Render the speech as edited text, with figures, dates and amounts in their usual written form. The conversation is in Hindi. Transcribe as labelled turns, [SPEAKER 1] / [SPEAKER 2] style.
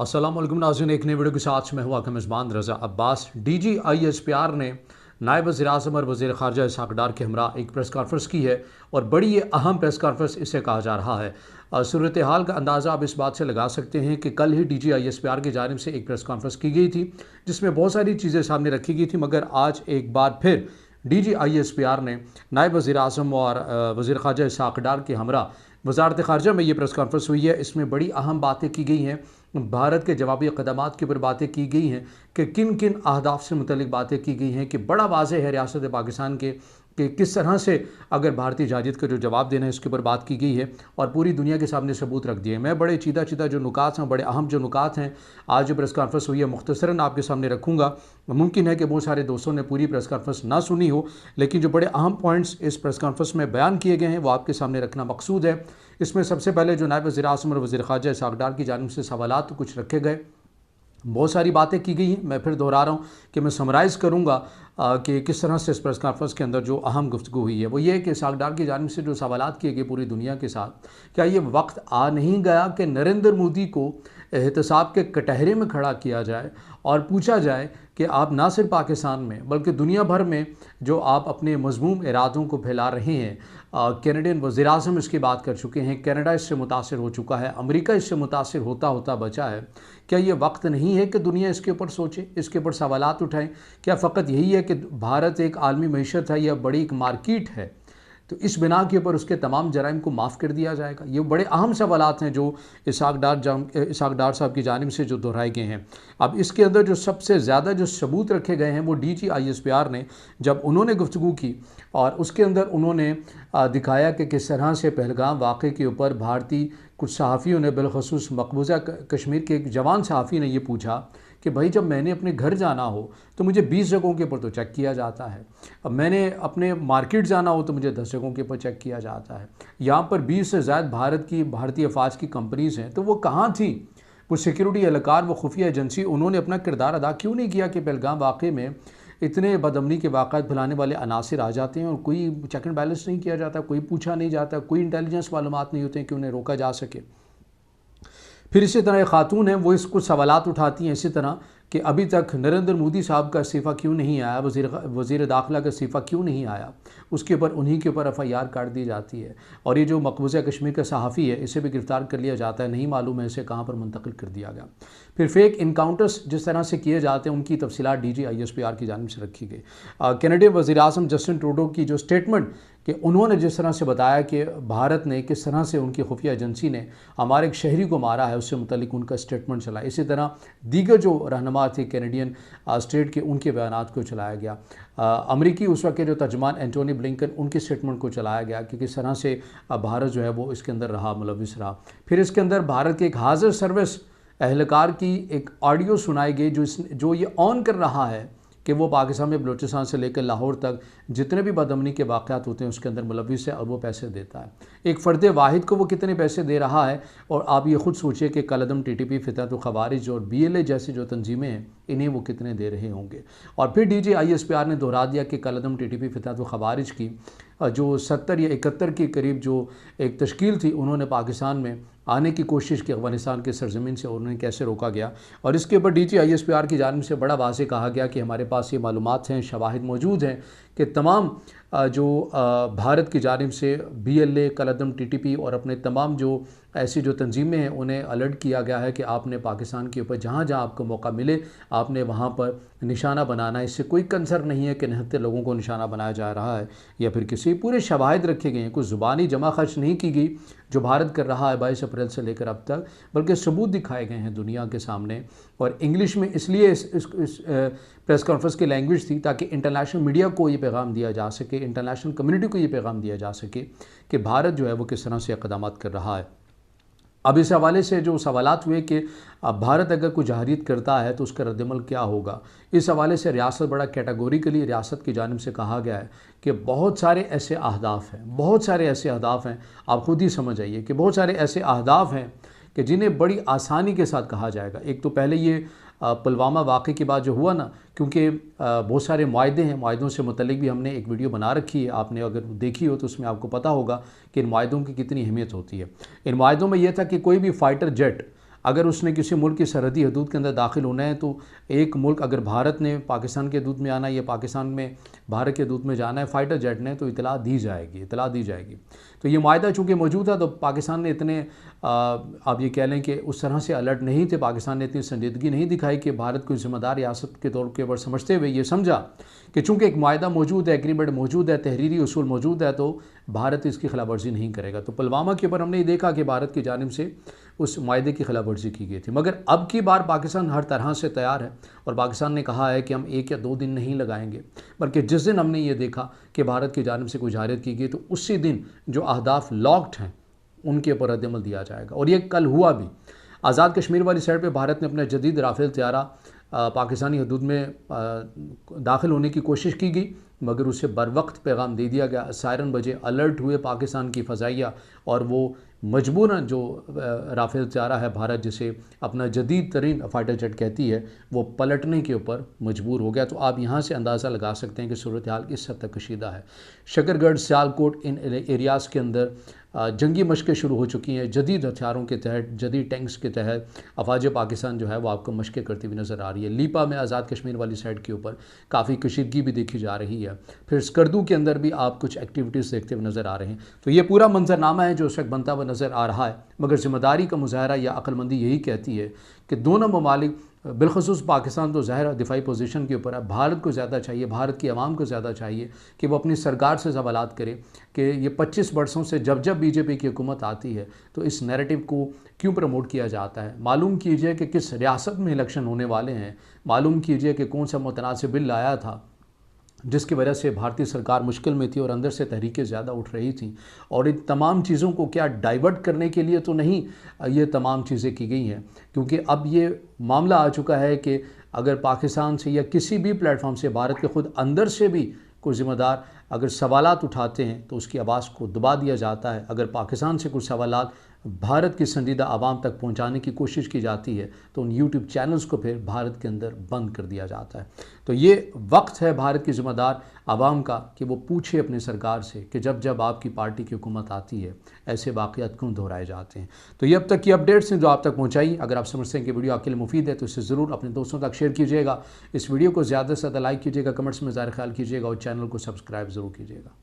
[SPEAKER 1] अस्सलाम वालेकुम नाज़रीन, एक नई वीडियो के साथ मैं हुआ आपका मेज़बान रज़ा अब्बास। DGISPR ने नायब वज़ीर-ए-आज़म और वज़ीर ख़ारजा इसहाक़ डार के हमरा एक प्रेस कॉन्फ्रेंस की है और बड़ी ये अहम प्रेस कॉन्फ्रेंस इसे कहा जा रहा है। सूरत हाल का अंदाज़ा आप इस बात से लगा सकते हैं कि कल ही DGISPR की जानिब से एक प्रेस कॉन्फ्रेंस की गई थी जिसमें बहुत सारी चीज़ें सामने रखी गई थी, मगर आज एक बार फिर DGISPR ने नायब वज़ीर-ए-आज़म और वज़ीर ख़ारजा इसहाक़ डार के हमरा वज़ारत ख़ारजा में ये प्रेस कॉन्फ्रेंस हुई है। इसमें बड़ी अहम बातें की गई हैं, भारत के जवाबी क़दमात के ऊपर बातें की गई हैं कि किन किन अहदाफ़ से मुतल्लिक़ बातें की गई हैं कि बड़ा वाज़ेह है रियासत पाकिस्तान के कि किस तरह से अगर भारतीय जाजियत का जो जवाब देना है इसके ऊपर बात की गई है और पूरी दुनिया के सामने सबूत रख दिए। मैं बड़े चीदा चीदा जो नुकात हैं, बड़े अहम जो नुकात हैं, आज जो प्रेस कॉन्फ्रेंस हुई है मुख्तसरन आपके सामने रखूँगा। मुमकिन है कि बहुत सारे दोस्तों ने पूरी प्रेस कॉन्फ्रेंस ना सुनी हो, लेकिन जो बड़े अहम पॉइंट्स इस प्रेस कॉन्फ्रेंस में बयान किए गए हैं वो आपके सामने रखना मकसूद है। इसमें सबसे पहले जो नायब वज़ीर-ए-आज़म और वज़ीर ख़ारजा इसहाक़ डार की जानिब से सवालात तो कुछ रखे गए, बहुत सारी बातें की गई हैं। मैं फिर दोहरा रहा हूँ कि मैं समराइज़ करूँगा कि किस तरह से इस प्रेस कॉन्फ्रेंस के अंदर जो अहम गुफ्तगू हुई है वो ये है कि इसहाक़ डार की जानिब से जो सवालात किए गए पूरी दुनिया के साथ, क्या ये वक्त आ नहीं गया कि नरेंद्र मोदी को एहतसाब के कटहरे में खड़ा किया जाए और पूछा जाए कि आप ना सिर्फ पाकिस्तान में बल्कि दुनिया भर में जो आप अपने मज़मूम इरादों को फैला रहे हैं, कैनेडियन वज़ीर-ए-आज़म इसकी बात कर चुके हैं, कनाडा इससे मुतासिर हो चुका है, अमेरिका इससे मुतासिर होता होता बचा है, क्या ये वक्त नहीं है कि दुनिया इसके ऊपर सोचे, इसके ऊपर सवालात उठाएं? क्या फ़कत यही है कि भारत एक आलमी मईशत है या बड़ी एक मार्केट है तो इस बिना के ऊपर उसके तमाम जराइम को माफ़ कर दिया जाएगा? ये बड़े अहम सवालात हैं जो इसहाक़ डार साहब की जानिब से जो दोहराए गए हैं। अब इसके अंदर जो सबसे ज़्यादा जो सबूत रखे गए हैं वो DGISPR ने जब उन्होंने गुफ्तगू की और उसके अंदर उन्होंने दिखाया कि किस तरह से पहलगाम वाक़े के ऊपर भारतीय कुछ सहाफ़ियों ने, बिलखसूस मकबूजा कश्मीर के एक जवान सहाफ़ी ने ये पूछा कि भाई जब मैंने अपने घर जाना हो तो मुझे 20 जगहों के ऊपर तो चेक किया जाता है, अब मैंने अपने मार्केट जाना हो तो मुझे 10 जगहों के ऊपर चेक किया जाता है। यहाँ पर 20 से ज़्यादा भारतीय अफवाज की कंपनीज़ हैं, तो वो कहाँ थी? वो सिक्योरिटी एहलकार, वो खुफिया एजेंसी, उन्होंने अपना किरदार अदा क्यों नहीं किया कि पहलगाम वाक़े में इतने बदअमनी के वाक़ात फैलाने वाले अनासिर आ जाते हैं और कोई चेक एंड बैलेंस नहीं किया जाता, कोई पूछा नहीं जाता, कोई इंटेलिजेंस मालूमात नहीं होते हैं कि उन्हें रोका जा सके। फिर इसी तरह एक खातून है, वो कुछ सवालात उठाती हैं इसी तरह कि अभी तक नरेंद्र मोदी साहब का इस्तीफ़ा क्यों नहीं आया, वज़ीर दाखिला का इस्तीफ़ा क्यों नहीं आया, उसके ऊपर उन्हीं के ऊपर FIR काट दी जाती है। और ये जो मकबूजा कश्मीर का सहाफ़ी है इसे भी गिरफ़्तार कर लिया जाता है, नहीं मालूम है इसे कहाँ पर मुंतकिल कर दिया गया। फिर फेक इनकाउंटर्स जिस तरह से किए जाते हैं उनकी तफसीलात DGISPR की जानिब से रखी गई। कैनेडियन वज़ीर-ए-आज़म जस्टिन ट्रूडो की जो स्टेटमेंट कि उन्होंने जिस तरह से बताया कि भारत ने किस तरह से उनकी खुफिया एजेंसी ने हमारे एक शहरी को मारा है, उससे मुतल्लिक उनका स्टेटमेंट चला। इसी तरह दीगर जो रहनुमा थे कैनेडियन स्टेट के, उनके बयानात को चलाया गया। अमरीकी उस वक्त के जो तर्जमान एंटोनी ब्लिंकन, उनके स्टेटमेंट को चलाया गया कि किस तरह से भारत जो है वो इसके अंदर रहा, मुलविस रहा। फिर इसके अंदर भारत के एक हाज़िर सर्विस एहलकार की एक ऑडियो सुनाई गई जो ये ऑन कर रहा है कि वो पाकिस्तान में बलूचिस्तान से लेकर लाहौर तक जितने भी बदअमनी के वाक़यात होते हैं उसके अंदर मुलविस है और वो पैसे देता है। एक फ़र्द वाहिद को वो कितने पैसे दे रहा है, और आप ये ख़ुद सोचिए कि कलदम, TTP, फितरत ख़वारिज और BLA जैसी जो तंजीमें हैं इन्हें वो कितने दे रहे होंगे। और फिर DGISPR ने दोहरा दिया कि कलदम, TTP, फितरत ख़वारिज की जो 70 या 71 के करीब जो एक तश्कील थी, उन्होंने पाकिस्तान में आने की कोशिश की अफ़गानिस्तान के सरज़मीन से, और उन्हें कैसे रोका गया। और इसके ऊपर DGISPR की जानिब से बड़ा वाज़ेह कहा गया कि हमारे पास ये मालूमात हैं, शवाहिद मौजूद हैं कि तमाम जो भारत की जानिब से BLA, कलदम, TTP और अपने तमाम जो ऐसी जो तंजीमें हैं उन्हें अलर्ट किया गया है कि आपने पाकिस्तान के ऊपर जहाँ जहाँ आपको मौका मिले आपने वहाँ पर निशाना बनाना है। इससे कोई कंसर्न नहीं है कि निहत्ते लोगों को निशाना बनाया जा रहा है या फिर किसी, पूरे शवाहिद रखे गए हैं। कुछ ज़ुबानी जमा खर्च नहीं की गई जो भारत कर रहा है 22 अप्रैल से लेकर अब तक, बल्कि सबूत दिखाए गए हैं दुनिया के सामने। और इंग्लिश में इसलिए इस प्रेस कॉन्फ्रेंस की लैंग्वेज थी ताकि इंटरनेशनल मीडिया को ये पैगाम दिया जा सके, इंटरनेशनल कम्युनिटी को ये पैगाम दिया जा सके कि भारत जो है वो किस तरह से इक़दामात कर रहा है। अब इस हवाले से जो सवालात हुए कि भारत अगर कोई जहारियत करता है तो उसका रद्दमल क्या होगा, इस हवाले से रियासत बड़ा कैटेगोरिकली रियासत की जानिब से कहा गया है कि बहुत सारे ऐसे अहदाफ़ हैं, बहुत सारे ऐसे अहदाफ़ हैं, आप ख़ुद ही समझ आइए कि बहुत सारे ऐसे अहदाफ़ हैं कि जिन्हें बड़ी आसानी के साथ कहा जाएगा। एक तो पहले ये पुलवामा वाक़े के बाद जो हुआ ना, क्योंकि बहुत सारे मुआहदे हैं, मुआहदों से मुतल्लिक भी हमने एक वीडियो बना रखी है, आपने अगर देखी हो तो उसमें आपको पता होगा कि इन मुआहदों की कितनी अहमियत होती है। इन मुआहदों में यह था कि कोई भी फ़ाइटर जेट अगर उसने किसी मुल्क की सरहदी हदूद के अंदर दाखिल होना है तो एक मुल्क, अगर भारत ने पाकिस्तान के हदूद में आना है या पाकिस्तान में भारत के हदूद में जाना है फ़ाइटर जेट ने, तो इतला दी जाएगी। तो ये माहिदा चूँकि मौजूद था, तो पाकिस्तान ने इतने आप ये कह लें कि उस तरह से अलर्ट नहीं थे, पाकिस्तान ने इतनी संजीदगी नहीं दिखाई कि भारत को ज़िम्मेदार रियासत के तौर के ऊपर समझते हुए ये समझा कि चूँकि एक माहिदा मौजूद है, एग्रीमेंट मौजूद है, तहरीरी उसूल मौजूद है, तो भारत इसकी खिलाफ वर्जी नहीं करेगा। तो पुलवामा के ऊपर हमने ये देखा कि भारत की जानिब से उस माहिदे की खिलाफ वर्जी की गई थी, मगर अब की बार पाकिस्तान हर तरह से तैयार है और पाकिस्तान ने कहा है कि हम 1 या 2 दिन नहीं लगाएंगे, बल्कि जिस दिन हमने ये देखा कि भारत की जानिब से कोई जाहिरात की गई तो उसी दिन जो अहदाफ लॉक्ड हैं उनके ऊपर रद्दअमल दिया जाएगा। और ये कल हुआ भी। आज़ाद कश्मीर वाली साइड पे भारत ने अपना जदीद राफेल तैयारा पाकिस्तानी हदूद में दाखिल होने की कोशिश की गई, मगर उसे बर वक्त पैगाम दे दिया गया। सायरन बजे, अलर्ट हुए पाकिस्तान की फ़ज़ाइया और वो मजबूरन जो राफेल तैयारा है भारत जिसे अपना जदीद तरीन फाइटर जेट कहती है, वो पलटने के ऊपर मजबूर हो गया। तो आप यहाँ से अंदाज़ा लगा सकते हैं कि सूरत हाल किस हद तक कशीदा है। शकरगढ़, सियालकोट, इन एरियाज़ के अंदर जंगी मशक़ें शुरू हो चुकी हैं। जदीद हथियारों के तहत, जदीद टैंक्स के तहत अफवाज पाकिस्तान जो है वो आपको मशक़ें करती हुई नज़र आ रही है। लीपा में आज़ाद कश्मीर वाली साइड के ऊपर काफ़ी कशीदगी भी देखी जा रही है। फिर स्कर्दू के अंदर भी आप कुछ एक्टिविटीज़ देखते हुए नज़र आ रहे हैं। तो ये पूरा मंजरनामा है जो उस वक्त बनता हुआ नज़र आ रहा है, मगर ज़िम्मेदारी का मुजाहरा या अक्लमंदी यही कहती है कि दोनों ममालिक, बिलखसूस पाकिस्तान तो ज़ाहिर दिफाई पोजीशन के ऊपर है, भारत को ज़्यादा चाहिए, भारत की आवाम को ज़्यादा चाहिए कि वो अपनी सरकार से सवालात करे कि ये 25 वर्षों से जब बीजेपी की हुकूमत आती है तो इस नैरेटिव को क्यों प्रमोट किया जाता है। मालूम कीजिए कि किस रियासत में इलेक्शन होने वाले हैं, मालूम कीजिए कि कौन सा मुतनासिब बिल आया था जिसकी वजह से भारतीय सरकार मुश्किल में थी और अंदर से तहरीकें ज़्यादा उठ रही थी। और इन तमाम चीज़ों को क्या डाइवर्ट करने के लिए तो नहीं ये तमाम चीज़ें की गई हैं, क्योंकि अब ये मामला आ चुका है कि अगर पाकिस्तान से या किसी भी प्लेटफॉर्म से भारत के ख़ुद अंदर से भी कोई ज़िम्मेदार अगर सवालात उठाते हैं तो उसकी आवाज़ को दबा दिया जाता है। अगर पाकिस्तान से कुछ सवालात भारत की संजीदा आवाम तक पहुंचाने की कोशिश की जाती है तो उन यूट्यूब चैनल्स को फिर भारत के अंदर बंद कर दिया जाता है। तो ये वक्त है भारत की ज़िम्मेदार आवाम का कि वो पूछे अपनी सरकार से कि जब आपकी पार्टी की हुकूमत आती है ऐसे वाक़यात क्यों दोहराए जाते हैं। तो ये अब तक की अपडेट्स हैं जो आप तक पहुँचाई। अगर आप समझते हैं कि वीडियो आपके लिए मुफीद है तो इसे ज़रूर अपने दोस्तों तक शेयर कीजिएगा। इस वीडियो को ज़्यादा से ज़्यादा लाइक कीजिएगा, कमेंट्स में ज़ाहिर ख्याल कीजिएगा और चैनल को सब्सक्राइब ज़रूर कीजिएगा।